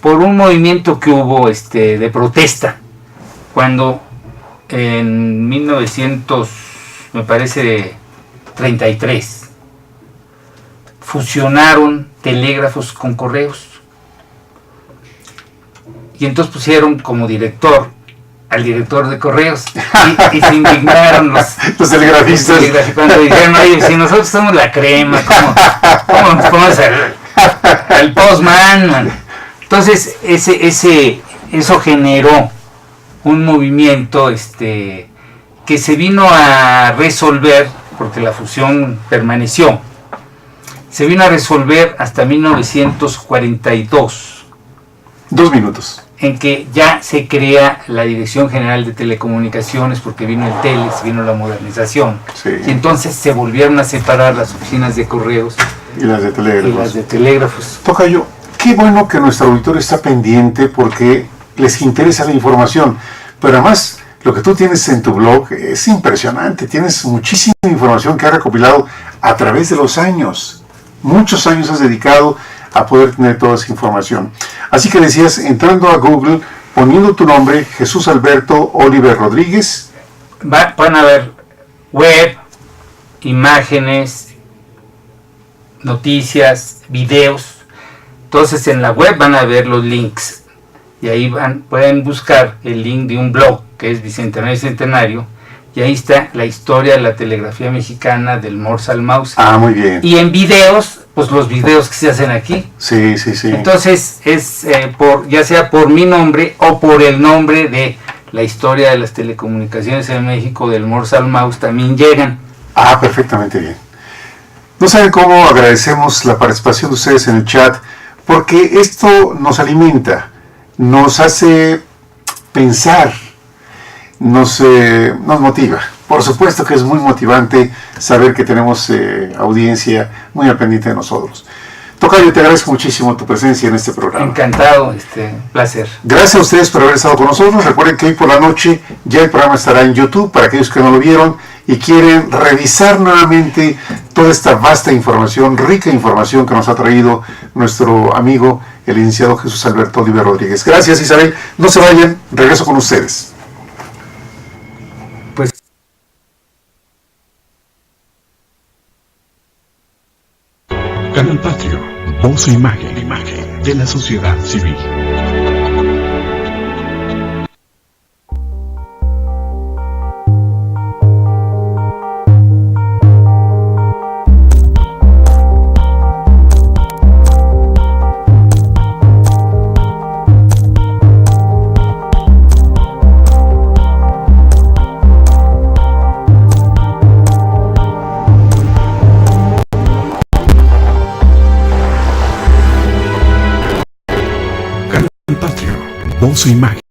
Por un movimiento que hubo de protesta, cuando en 1933 fusionaron telégrafos con correos. Y entonces pusieron como director al director de correos y se indignaron los telegrafistas. Cuando dijeron, oye, si nosotros somos la crema, ¿cómo nos ponemos al postman, man? Entonces eso generó un movimiento que se vino a resolver, porque la fusión permaneció, se vino a resolver hasta 1942. 2 minutos. En que ya se crea la Dirección General de Telecomunicaciones, porque vino el Telex, vino la modernización. Sí. Y entonces se volvieron a separar las oficinas de correos Y las de telégrafos. y las de telégrafos. Tocayo, qué bueno que nuestro auditorio está pendiente porque les interesa la información. Pero además, lo que tú tienes en tu blog es impresionante. Tienes muchísima información que has recopilado a través de los años. Muchos años has dedicado a poder tener toda esa información. Así que decías, entrando a Google, poniendo tu nombre, Jesús Alberto Oliver Rodríguez. Van a ver web, imágenes, noticias, videos. Entonces en la web van a ver los links. Y ahí pueden buscar el link de un blog que es Bicentenario Centenario. Y ahí está la historia de la telegrafía mexicana del Morse al Mouse. Ah, muy bien. Y en videos, pues los videos que se hacen aquí. Sí, sí, sí. Entonces es ya sea por mi nombre o por el nombre de la historia de las telecomunicaciones en México del Morse al Mouse también llegan. Ah, perfectamente bien. No saben cómo agradecemos la participación de ustedes en el chat, porque esto nos alimenta, nos hace pensar, nos motiva. Por supuesto que es muy motivante saber que tenemos audiencia muy al pendiente de nosotros. Tocayo, te agradezco muchísimo tu presencia en este programa. Encantado, placer. Gracias a ustedes por haber estado con nosotros. Recuerden que hoy por la noche ya el programa estará en YouTube para aquellos que no lo vieron y quieren revisar nuevamente toda esta vasta información, rica información que nos ha traído nuestro amigo, el licenciado Jesús Alberto Oliver Rodríguez. Gracias, Isabel. No se vayan, regreso con ustedes. Pues Canal Patrio, voz e imagen de la sociedad civil. Patrio, voz e imagen.